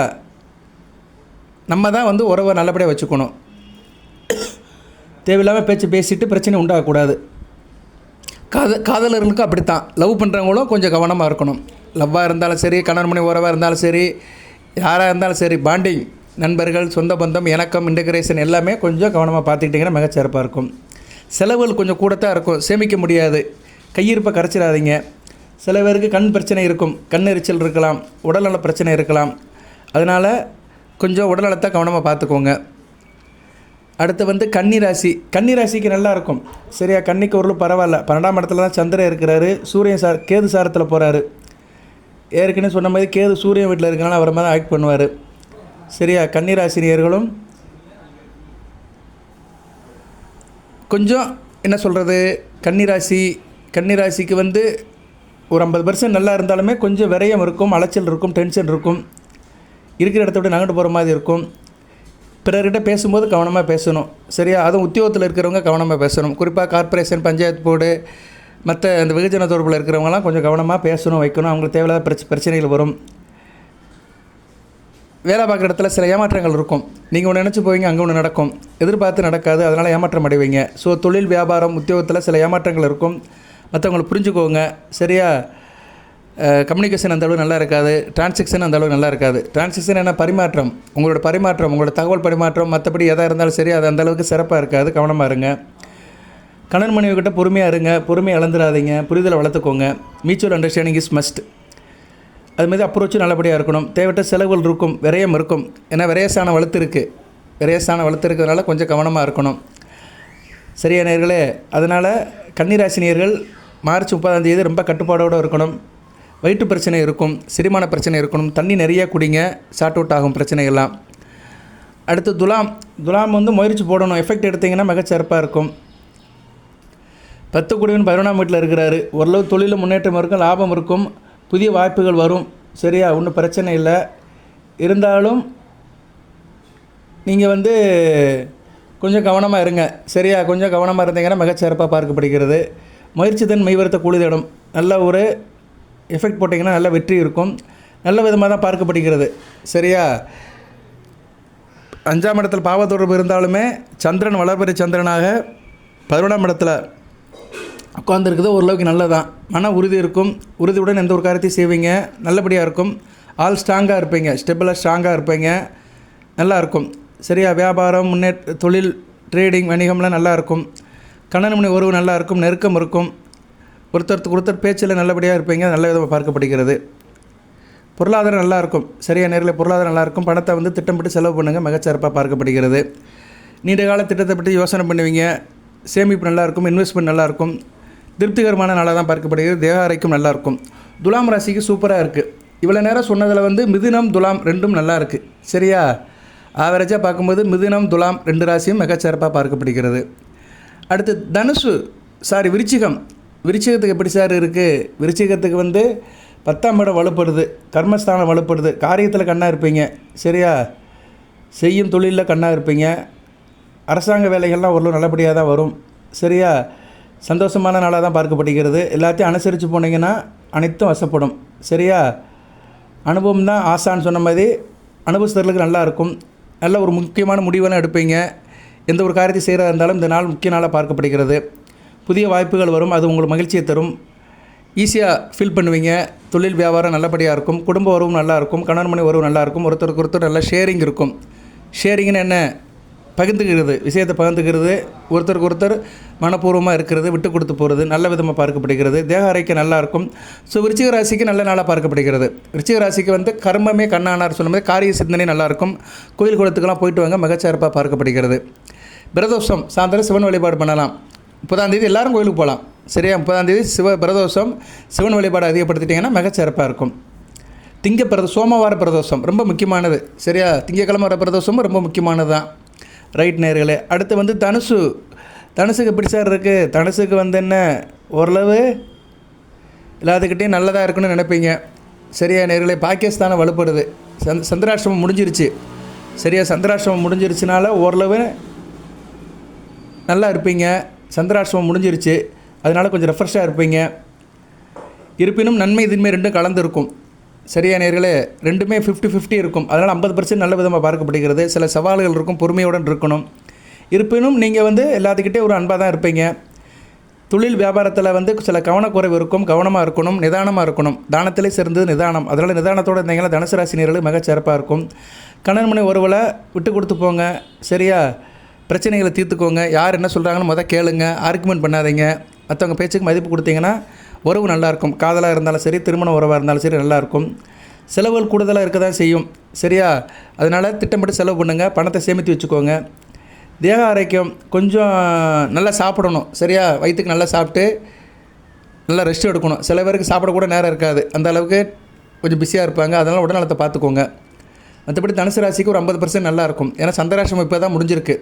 நம்ம தான் வந்து உறவை நல்லபடியாக வச்சுக்கணும். தேவையில்லாமல் பேசிட்டு பிரச்சனை உண்டாகக்கூடாது. காதலர்களுக்கும் அப்படித்தான், லவ் பண்ணுறவங்களும் கொஞ்சம் கவனமாக இருக்கணும். லவ்வாக இருந்தாலும் சரி, கணவன் மனைவி உறவாக இருந்தாலும் சரி, யாராக இருந்தாலும் சரி, பாண்டிங், நண்பர்கள், சொந்த பந்தம், இணக்கம், இன்டகிரேஷன் எல்லாமே கொஞ்சம் கவனமாக பார்த்துக்கிட்டிங்கன்னா மிகச்சிறப்பாக இருக்கும். செலவுகள் கொஞ்சம் கூடத்தான் இருக்கும், சேமிக்க முடியாது. கையிருப்பை கரைச்சிடாதீங்க. சில பேருக்கு கண் பிரச்சனை இருக்கும், கண் எரிச்சல் இருக்கலாம், உடல்நல பிரச்சனை இருக்கலாம். அதனால் கொஞ்சம் உடல்நலத்தை கவனமாக பார்த்துக்கோங்க. அடுத்து வந்து கன்னிராசி. கன்னிராசிக்கு நல்லாயிருக்கும். சரியா? கன்னிக்கு ஒரு பரவாயில்ல. 12ஆம் இடத்துல தான் சந்திரன் இருக்கிறாரு. சூரியன் கேது சாரத்தில் போகிறாரு. ஏற்கனவே சொன்ன மாதிரி கேது சூரியன் வீட்டில் இருக்கனால அவரை மாதிரி ஆக்ட் பண்ணுவார். சரியா? கன்னிராசினியர்களும் கொஞ்சம் என்ன சொல்கிறது, கன்னிராசிக்கு வந்து ஒரு 50% நல்லா இருந்தாலுமே கொஞ்சம் விரயம் இருக்கும், அலைச்சல் இருக்கும், டென்ஷன் இருக்கும். இருக்கிற இடத்த விட்டு நகண்டு போகிற மாதிரி இருக்கும். பிறர்கிட்ட பேசும்போது கவனமாக பேசணும். சரியா? அதுவும் உத்தியோகத்தில் இருக்கிறவங்க கவனமாக பேசணும். குறிப்பாக கார்ப்பரேஷன், பஞ்சாயத்து போர்டு, மற்ற அந்த வெகுஜன தொடர்பில் இருக்கிறவங்களாம் கொஞ்சம் கவனமாக பேசணும், வைக்கணும். அவங்களுக்கு தேவையில்லாத பிரச்சனைகள் வரும். வேலை பார்க்குற இடத்துல சில ஏமாற்றங்கள் இருக்கும். நீங்கள் ஒன்று நினச்சி போவீங்க, அங்கே ஒன்று நடக்கும், எதிர்பார்த்து நடக்காது. அதனால் ஏமாற்றம் அடைவீங்க. ஸோ தொழில், வியாபாரம், உத்தியோகத்தில் சில ஏமாற்றங்கள் இருக்கும். மற்றவங்களை புரிஞ்சுக்கோங்க. சரியா? கம்யூனிகேஷன் அந்தளவு நல்லா இருக்காது, டிரான்சாக்ஷன் அந்தளவு நல்லா இருக்காது. டிரான்சாக்ஷன் என்ன, பரிமாற்றம், உங்களோட தகவல் பரிமாற்றம், மற்றபடி எதாக இருந்தாலும் சரி, அது அந்தளவுக்கு சிறப்பாக இருக்காது. கவனமாக இருங்க. கணவன் மனைவி கிட்ட பொறுமையாக இருங்க, பொறுமையை இழந்துடாதீங்க, புரிதலை வளர்த்துக்கோங்க. Mutual understanding is must. அதுமாதிரி அப்ரோச்சும் நல்லபடியாக இருக்கணும். தேவையற்ற செலவுகள் இருக்கும், விரயம் இருக்கும். ஏன்னா விரயஸ்தானம் வளர்த்துருக்கிறதுனால கொஞ்சம் கவனமாக இருக்கணும். சரியா நேயர்களே? அதனால் கன்னிராசி நேயர்கள் மார்ச் 30ஆம் தேதி ரொம்ப கட்டுப்பாடோடு இருக்கணும். வயிற்று பிரச்சனை இருக்கும், செரிமான பிரச்சனை இருக்கணும். தண்ணி நிறைய குடிங்க, ஷார்ட் அவுட் ஆகும் பிரச்சனைகள்லாம். அடுத்து துலாம் வந்து முயற்சி போடணும். எஃபெக்ட் எடுத்திங்கன்னா மிகச்சிறப்பாக இருக்கும். 10 கூடியவன் 11ஆம் வீட்டில் இருக்கிறாரு. ஓரளவு தொழிலில் முன்னேற்றம் இருக்கும், லாபம் இருக்கும், புதிய வாய்ப்புகள் வரும். சரியா? ஒன்றும் பிரச்சனை இல்லை. இருந்தாலும் நீங்கள் வந்து கொஞ்சம் கவனமாக இருங்க. சரியா? கொஞ்சம் கவனமாக இருந்தீங்கன்னா மிகச்சிறப்பாக பார்க்கப்படுகிறது. முயற்சி தன் மெய்வருத்த கூலி தேடும். நல்ல ஒரு எஃபெக்ட் போட்டிங்கன்னா நல்ல வெற்றி இருக்கும். நல்ல விதமாக தான் பார்க்கப்படுகிறது. சரியா? 5ஆம் இடத்துல பாவ தொடர்பு இருந்தாலுமே சந்திரன் வளர்பெரிய சந்திரனாக 11ஆம் இடத்துல உட்காந்துருக்குது. ஓரளவுக்கு நல்லதான். மன உறுதி இருக்கும். உறுதியுடன் எந்த ஒரு காரியத்தையும் செய்வீங்க, நல்லபடியாக இருக்கும். ஆள் ஸ்ட்ராங்காக இருப்பீங்க, ஸ்ட்ராங்காக இருப்பீங்க, நல்லாயிருக்கும். சரியா? வியாபாரம், தொழில், ட்ரேடிங், வணிகம்லாம் நல்லாயிருக்கும். கணவன் மனைவி உறவு நல்லாயிருக்கும், நெருக்கம் இருக்கும். ஒருத்தர் பேச்சில் நல்லபடியாக இருப்பீங்க, நல்ல விதமாக பார்க்கப்படுகிறது. பொருளாதாரம் நல்லாயிருக்கும். சரியா நேரில் பொருளாதாரம் நல்லாயிருக்கும். பணத்தை வந்து திட்டமிட்டு செலவு பண்ணுங்கள், மிகச்சிறப்பாக பார்க்கப்படுகிறது. நீண்ட கால திட்டத்தை பற்றி யோசனை பண்ணுவீங்க. சேமிப்பு நல்லாயிருக்கும், இன்வெஸ்ட்மெண்ட் நல்லாயிருக்கும். திருப்திகரமான நாளாக தான் பார்க்கப்படுகிறது. தேக ஆரோக்கியம் நல்லாயிருக்கும். துலாம் ராசிக்கு சூப்பராக இருக்குது. இவ்வளோ நேரம் சொன்னதில் வந்து மிதுனம், துலாம் ரெண்டும் நல்லா இருக்குது. சரியா? ஆவரேஜாக பார்க்கும்போது மிதுனம், துலாம் 2 ராசியும் மிகச்சிறப்பாக பார்க்கப்படுகிறது. அடுத்து விருச்சிகம். விருச்சிகத்துக்கு எப்படி சார் இருக்குது? விருச்சிகத்துக்கு 10ஆம் இடம் வலுப்படுது, கர்மஸ்தானம் வலுப்படுது, காரியத்தில் கண்ணாக இருப்பீங்க. சரியா? செய்யும் தொழிலில் கண்ணாக இருப்பீங்க. அரசாங்க வேலைகள்லாம் ஓரளவு நல்லபடியாக தான் வரும். சரியா? சந்தோஷமான நாளாக தான் பார்க்கப்படுகிறது. எல்லாத்தையும் அனுசரித்து போனீங்கன்னா அனைத்தும் வசப்படும். சரியா? அனுபவம் தான் ஆசான்னு சொன்ன மாதிரி அனுபவஸ்தர்களுக்கு நல்லாயிருக்கும். நல்ல ஒரு முக்கியமான முடிவெல்லாம் எடுப்பீங்க. எந்த ஒரு காரியத்தை செய்கிறதா இருந்தாலும் இந்த நாள் முக்கிய நாளாக பார்க்கப்படுகிறது. புதிய வாய்ப்புகள் வரும், அது உங்களுக்கு மகிழ்ச்சியை தரும். ஈஸியாக ஃபீல் பண்ணுவீங்க. தொழில் வியாபாரம் நல்லபடியாக இருக்கும். குடும்ப உறவும் நல்லாயிருக்கும். கணவன் மனைவி உறவு நல்லாயிருக்கும். ஒருத்தருக்கு ஒருத்தர் நல்ல ஷேரிங் இருக்கும். ஷேரிங்னு என்ன? பகிர்ந்துக்கிறது, விஷயத்தை பகிர்ந்துக்கிறது, ஒருத்தருக்கு ஒருத்தர் மனப்பூர்வமாக இருக்கிறது, விட்டு கொடுத்து போகிறது நல்ல விதமாக பார்க்கப்படுகிறது. தேக ஆரோக்கியம் நல்லாயிருக்கும். ஸோ விருச்சிக ராசிக்கு நல்ல நாளாக பார்க்கப்படுகிறது. விருச்சிக ராசிக்கு கர்மமே கண்ணானார் சொல்லும்போது காரிய சிந்தனை நல்லாயிருக்கும். கோயில் குளத்துக்கெல்லாம் போயிட்டு வாங்க, மிகச்சிறப்பாக பார்க்கப்படுகிறது. பிரதோஷம் சாயந்தரம் சிவன் வழிபாடு பண்ணலாம். 30ஆம் தேதி எல்லோரும் கோயிலுக்கு போகலாம். சரியா? 30ஆம் தேதி பிரதோஷம் சிவன் வழிபாடு அதிகப்படுத்திட்டிங்கன்னா மிகச்சிறப்பாக இருக்கும். சோமவார பிரதோஷம் ரொம்ப முக்கியமானது. சரியா? திங்கக்கிழமை வர பிரதோஷமும் ரொம்ப முக்கியமானது தான். ரைட் நேர்களே. அடுத்து தனுசுக்கு எப்படி சார் இருக்குது? தனுசுக்கு என்ன ஓரளவு எல்லாத்துக்கிட்டையும் நல்லதாக இருக்குன்னு நினைப்பீங்க. சரியா நேர்களே? பாகிஸ்தானை வலுப்படுது. சந்திராஷ்டிரமம் முடிஞ்சிருச்சு. சரியா? சந்திராஷ்டிரமம் முடிஞ்சிருச்சுனால ஓரளவு நல்லா இருப்பீங்க. சந்திராஷ்டிரமம் முடிஞ்சிருச்சு, அதனால் கொஞ்சம் ரெஃப்ரெஷ்ஷாக இருப்பீங்க. இருப்பினும் நன்மை தின்மை ரெண்டும் கலந்துருக்கும். சரியா நேர்களே? ரெண்டுமே 50-50 இருக்கும். அதனால் 50% நல்ல விதமாக பார்க்கப்படுகிறது. சில சவால்கள் இருக்கும், பொறுமையுடன் இருக்கணும். இருப்பினும் நீங்கள் எல்லாத்துக்கிட்டே ஒரு அன்பாக தான் இருப்பீங்க. தொழில் வியாபாரத்தில் சில கவனக்குறைவு இருக்கும். கவனமாக இருக்கணும், நிதானமாக இருக்கணும். தானத்திலே சிறந்தது நிதானம். அதனால் நிதானத்தோடு இருந்தீங்கன்னா தனுசு ராசி நேயர்களுக்கு மிகச்சிறப்பாக இருக்கும். கணவன் மனைவி உறவில் விட்டு கொடுத்து போங்க. சரியா? பிரச்சனைகளை தீர்த்துக்கோங்க. யார் என்ன சொல்கிறாங்கன்னு கேளுங்க. ஆர்குமெண்ட் பண்ணாதீங்க. மற்றவங்க பேச்சுக்கு மதிப்பு கொடுத்தீங்கன்னா உறவு நல்லாயிருக்கும். காதலாக இருந்தாலும் சரி, திருமண உறவாக இருந்தாலும் சரி நல்லாயிருக்கும். செலவுகள் கூடுதலாக இருக்க தான் செய்யும். சரியா? அதனால் திட்டமிட்டு செலவு பண்ணுங்கள். பணத்தை சேமித்து வச்சுக்கோங்க. தேக ஆரோக்கியம் கொஞ்சம் நல்லா சாப்பிடணும். சரியா? வயிற்றுக்கு நல்லா சாப்பிட்டு நல்லா ரெஸ்ட் எடுக்கணும். சில பேருக்கு சாப்பிடக்கூட நேரம் இருக்காது. அந்த அளவுக்கு கொஞ்சம் பிஸியாக இருப்பாங்க. அதனால் உடல்நலத்தை பார்த்துக்கோங்க. மற்றபடி தனுசு ராசிக்கு ஒரு 50% நல்லாயிருக்கும். ஏன்னா சந்திராஷ்டிரமம் இப்போ தான் முடிஞ்சிருக்கு.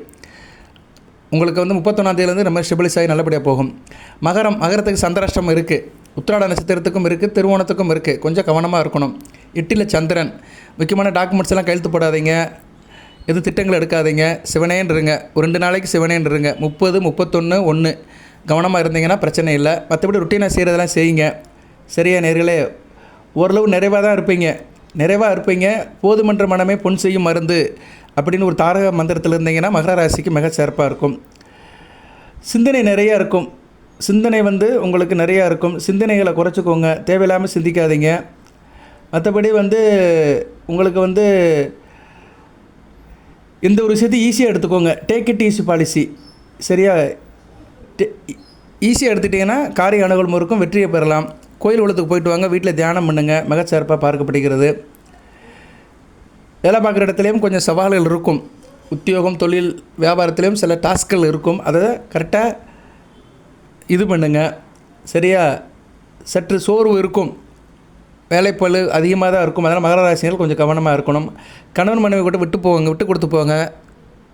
உங்களுக்கு 31ஆம் தேதியிலேருந்து நம்ம ஸ்டெபிலைஸ் ஆகி நல்லபடியாக போகும். மகரத்துக்கு சந்திராஷ்டிரமம் இருக்குது. உத்திராட நட்சத்திரத்துக்கும் இருக்குது, திருவோணத்துக்கும் இருக்குது. கொஞ்சம் கவனமாக இருக்கணும். 8ல் சந்திரன். முக்கியமான டாக்குமெண்ட்ஸ் எல்லாம் கையெழுத்து போடாதீங்க. எதுவும் திட்டங்கள் எடுக்காதீங்க. சிவனேன்னு இருங்க. ஒரு 2 நாளைக்கு சிவனேன்னு இருங்க. 30, 31, 1 கவனமாக இருந்தீங்கன்னா பிரச்சனை இல்லை. மற்றபடி ருட்டீனாக செய்கிறதெல்லாம் செய்யுங்க. சரியா நேர்களே? ஓரளவு நிறைவாக தான் இருப்பீங்க. போதுமன்ற மனமே பொன் செய்யும் மருந்து அப்படின்னு ஒரு தாரக மந்திரத்தில் இருந்தீங்கன்னா மகர ராசிக்கு மிக சிறப்பாக இருக்கும். சிந்தனை நிறையா இருக்கும். சிந்தனை உங்களுக்கு நிறையா இருக்கும். சிந்தனைகளை குறைச்சிக்கோங்க. தேவையில்லாமல் சிந்திக்காதீங்க. மற்றபடி உங்களுக்கு எந்த ஒரு விஷயத்தையும் ஈஸியாக எடுத்துக்கோங்க. Take it easy policy. சரியா? ஈஸியாக எடுத்துட்டிங்கன்னா காரிய அனுகூலம் இருக்கும், வெற்றியை பெறலாம். கோயில் குளத்துக்கு போயிட்டு வாங்க, வீட்டில் தியானம் பண்ணுங்கள், மிகச்சிறப்பாக பார்க்கப்படுகிறது. வேலை பார்க்குற இடத்துலையும் கொஞ்சம் சவால்கள் இருக்கும். உத்தியோகம், தொழில், வியாபாரத்துலேயும் சில டாஸ்க்கள் இருக்கும். அதை கரெக்டாக இது பண்ணுங்கள். சரியா? சற்று சோர்வு இருக்கும். வேலைப்பளு அதிகமாக தான் இருக்கும். அதனால் மகர ராசிகள் கொஞ்சம் கவனமாக இருக்கணும். கணவன் மனைவி கூட விட்டு கொடுத்து போங்க.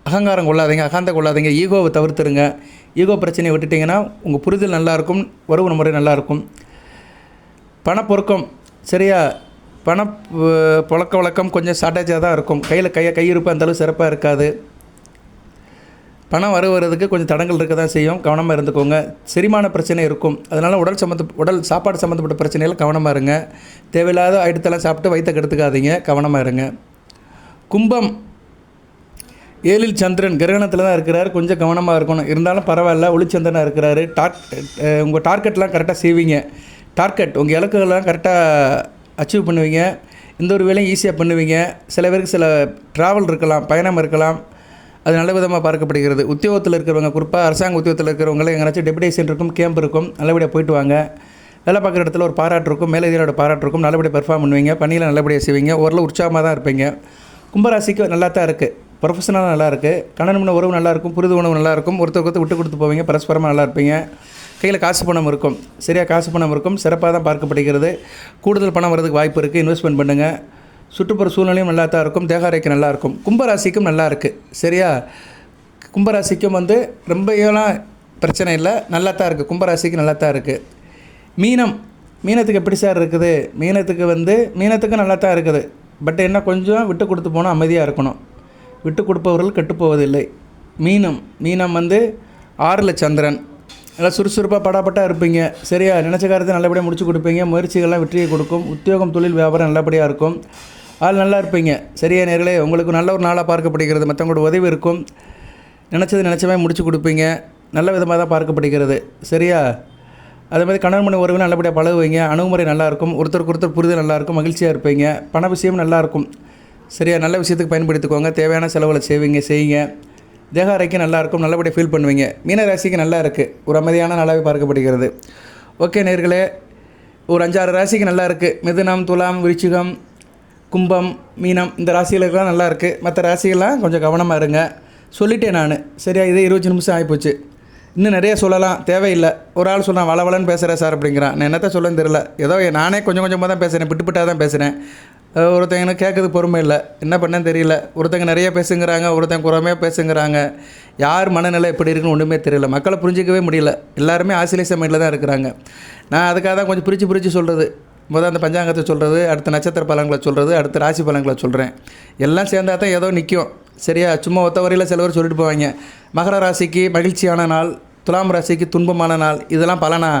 அகங்காரம் கொள்ளாதீங்க, அகாந்த கொள்ளாதீங்க. ஈகோவை தவிர்த்துருங்க. ஈகோ பிரச்சனையை விட்டுட்டிங்கன்னா உங்கள் புரிதல் நல்லாயிருக்கும், உறவு முறை நல்லாயிருக்கும். பணப்பொருக்கம். சரியா? புழக்க வழக்கம் கொஞ்சம் ஷார்ட்டேஜாக தான் இருக்கும். கையிருப்பு அந்தளவு சிறப்பாக இருக்காது. பணம் வருவதுக்கு கொஞ்சம் தடங்கள் இருக்க தான் செய்யும். கவனமாக இருந்துக்கோங்க. செரிமான பிரச்சனை இருக்கும். அதனால் உடல் சாப்பாடு சம்மந்தப்பட்ட பிரச்சனைகள் கவனமாக இருங்க. தேவையில்லாத ஐட்டத்தெல்லாம் சாப்பிட்டு வயிற்றை கெடுத்துக்காதீங்க. கவனமாக இருங்க. கும்பம் 7ல் சந்திரன் கிரகணத்தில் தான் இருக்கிறார். கொஞ்சம் கவனமாக இருக்கணும். இருந்தாலும் பரவாயில்ல. ஒளிச்சந்திரனாக இருக்கிறாரு. உங்கள் டார்கெட்லாம் கரெக்டாக செய்வீங்க. உங்கள் இலக்குகள்லாம் கரெக்டாக அச்சீவ் பண்ணுவீங்க. எந்த ஒரு வேலையும் ஈஸியாக பண்ணுவீங்க. சில பேருக்கு சில ட்ராவல் இருக்கலாம், பயணம் இருக்கலாம். அது நல்ல விதமாக பார்க்கப்படுகிறது. உத்தியோகத்தில் இருக்கிறவங்க, குறிப்பாக அரசாங்க உத்தியோகத்தில் இருக்கிறவங்களே எங்கேனாச்சும் டெபுடேஷன் இருக்கும், கேம்ப் இருக்கும், நல்லபடியாக போயிட்டு வாங்க. வேலை பார்க்குற இடத்துல ஒரு பாராட்டு இருக்கும், மேலதிகாரியோட பாராட்டு இருக்கும். நல்லபடியாக பெர்ஃபார்ம் பண்ணுவீங்க. பணியில் நல்லபடியாக செய்வீங்க. ஓரளவு உற்சாகமாக தான் இருப்பீங்க. கும்பராசிக்கு நல்லா தான் இருக்குது. ப்ரொஃபஷனலாக நல்லாயிருக்கு. கணவன் உறவு நல்லாயிருக்கும், புரிது உணவு நல்லாயிருக்கும். ஒருத்தருக்கு விட்டு கொடுத்து போவீங்க. பரஸ்பரமாக நல்லா இருப்பீங்க. கையில் காசு பணம் இருக்கும். சரியாக காசு பணம் இருக்கும். சிறப்பாக தான் பார்க்கப்படுகிறது. கூடுதல் பணம் வரதுக்கு வாய்ப்பு இருக்குது. இன்வெஸ்ட்மெண்ட் பண்ணுங்கள். சுற்றுப்புற சூழ்நிலையும் நல்லா தான் இருக்கும். தேக ஆரோக்கியம் நல்லாயிருக்கும். கும்பராசிக்கும் நல்லா இருக்குது. சரியா? கும்பராசிக்கும் வந்து ரொம்பலாம் பிரச்சனை இல்லை, நல்லா தான் இருக்குது. கும்பராசிக்கு நல்லா தான் இருக்குது. மீனத்துக்கு எப்படி சார் இருக்குது? மீனத்துக்கு நல்லா தான் இருக்குது. பட் என்ன, கொஞ்சம் விட்டு கொடுத்து போனால் அமைதியாக இருக்கணும். விட்டு கொடுப்பவர்கள் கெட்டுப்போவதில்லை. மீனம் வந்து 6ல் சந்திரன். நல்லா சுறுசுறுப்பாக படாப்பட்டாக இருப்பீங்க. சரியா? நினச்ச காரியத்தை நல்லபடியாக முடிச்சு கொடுப்பீங்க. முயற்சிகள்லாம் வெற்றியை கொடுக்கும். உத்தியோகம், தொழில், வியாபாரம் நல்லபடியாக இருக்கும். ஆள் நல்லா இருப்பீங்க. சரியா நேர்களே? உங்களுக்கு நல்ல ஒரு நாளாக பார்க்கப்படுகிறது. மற்றவங்களோட உதவி இருக்கும். நினச்சவே முடிச்சு கொடுப்பீங்க. நல்ல விதமாக தான் பார்க்கப்படுகிறது. சரியா? அதே மாதிரி கணவன் மனைவி உறவு நல்லபடியாக பழகுவீங்க. அணுகுமுறை நல்லாயிருக்கும். ஒருத்தருக்கு ஒருத்தர் புரிதல் நல்லாயிருக்கும். மகிழ்ச்சியாக இருப்பீங்க. பண விஷயம் நல்லாயிருக்கும். சரியா? நல்ல விஷயத்துக்கு பயன்படுத்திக்கோங்க. தேவையான செலவுகளை செய்யுங்க. தேக ஆரோக்கியம் நல்லாயிருக்கும். நல்லபடியாக ஃபீல் பண்ணுவீங்க. மீனராசிக்கு நல்லா இருக்குது. ஒரு அமைதியான நாளாகவே பார்க்கப்படுகிறது. ஓகே நேர்களே, ஒரு 5-6 ராசிக்கு நல்லா இருக்குது. மிதுனம், துலாம், விருச்சிகம், கும்பம், மீனம், இந்த ராசிகளுக்கெல்லாம் நல்லா இருக்குது. மற்ற ராசிகள்லாம் கொஞ்சம் கவனமாக இருங்க. சொல்லிட்டேன் நான். சரியா? இதே 20 நிமிஷம் ஆகிப்போச்சு. இன்னும் நிறைய சொல்லலாம், தேவையில்லை. ஒரு ஆள் சொல்கிறான் வளவலன்னு பேசுகிறேன் சார் அப்படிங்கிறான். நான் என்னத்த சொல்லன்னு தெரியல. ஏதோ நானே கொஞ்சமாக தான் பேசுகிறேன், விட்டுவிட்டாக தான் பேசுகிறேன். ஒருத்தங்க கேட்குறது பொறுமை இல்லை, என்ன பண்ணேன்னு தெரியல. ஒருத்தங்க நிறைய பேசுங்கிறாங்க, ஒருத்தங்க குறமையாக பேசுங்கிறாங்க. யார் மனநிலை எப்படி இருக்குன்னு ஒன்றுமே தெரியல. மக்களை புரிஞ்சிக்கவே முடியல. எல்லாருமே ஆசிலேஷன் மைண்டில் தான் இருக்கிறாங்க. நான் அதுக்காக தான் கொஞ்சம் பிரித்து சொல்கிறது. அந்த பஞ்சாங்கத்தை சொல்கிறது, அடுத்த நட்சத்திர பலன்களை சொல்கிறது, அடுத்த ராசி பலன்களை சொல்கிறேன். எல்லாம் சேர்ந்தா தான் ஏதோ நிற்கும். சரியா? சும்மா ஒத்த வரையில் சிலவர் சொல்லிட்டு போவாங்க. மகர ராசிக்கு மகிழ்ச்சியான நாள், துலாம் ராசிக்கு துன்பமான நாள். இதெல்லாம் பலனா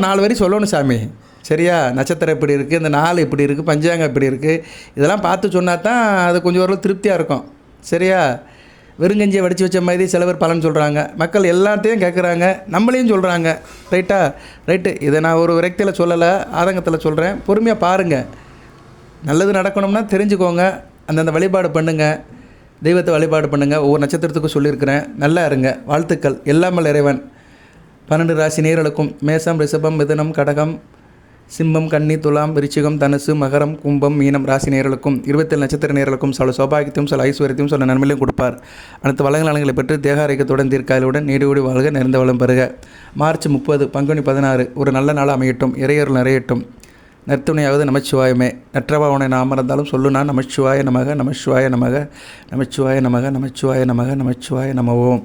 4 வரி சொல்லணும் சாமி. சரியா? நட்சத்திரம் எப்படி இருக்குது, இந்த நாள் எப்படி இருக்குது, பஞ்சாங்கம் எப்படி இருக்குது, இதெல்லாம் பார்த்து சொன்னால் தான் அது கொஞ்சம் ஓரளவு திருப்தியாக இருக்கும். சரியா? வெறுங்கஞ்சியை வடித்து வச்ச மாதிரி சிலவர் பலன் சொல்கிறாங்க. மக்கள் எல்லாத்தையும் கேட்குறாங்க, நம்மளையும் சொல்கிறாங்க. ரைட்டு. இதை நான் ஒரு விரக்தியில் சொல்லலை, ஆதங்கத்தில் சொல்கிறேன். பொறுமையாக பாருங்கள். நல்லது நடக்கணும்னா தெரிஞ்சுக்கோங்க. அந்தந்த வழிபாடு பண்ணுங்கள். தெய்வத்தை வழிபாடு பண்ணுங்கள். ஒவ்வொரு நட்சத்திரத்துக்கும் சொல்லியிருக்கிறேன். நல்லா இருங்க. வாழ்த்துக்கள். எல்லாமல் இறைவன். 12 ராசி நேயர்களுக்கும் மேசம், ரிஷபம், மிதுனம், கடகம், சிம்மம், கன்னி, துலாம், விருச்சிகம், தனுசு, மகரம், கும்பம், மீனம் ராசி நேயர்களுக்கும் 27 நட்சத்திர நேயர்களுக்கும் சில சௌபாகியத்தையும் சில ஐஸ்வர்யத்தையும் சில நன்மையிலையும் கொடுப்பார். அனைத்து வளங்களை பெற்று தேக ஆரோக்கியத்துடன் தீர்க்காயுடன் நீடியோடி வாழ்க, நிறைந்த வளம் பெறுக. மார்ச் 30 பங்குனி 16 ஒரு நல்ல நாள் அமையட்டும். இறையர்கள் நிறையட்டும். நற்துணையாவது நமச்சிவாயமே. நற்றவாவனை நாம் இருந்தாலும் சொல்லுனா நமச்சிவாய நமக, நமச்சிவாய நமக, நமச்சிவாய நமக, நமச்சிவாய நமக, நமச்சிவாய நமவோம்.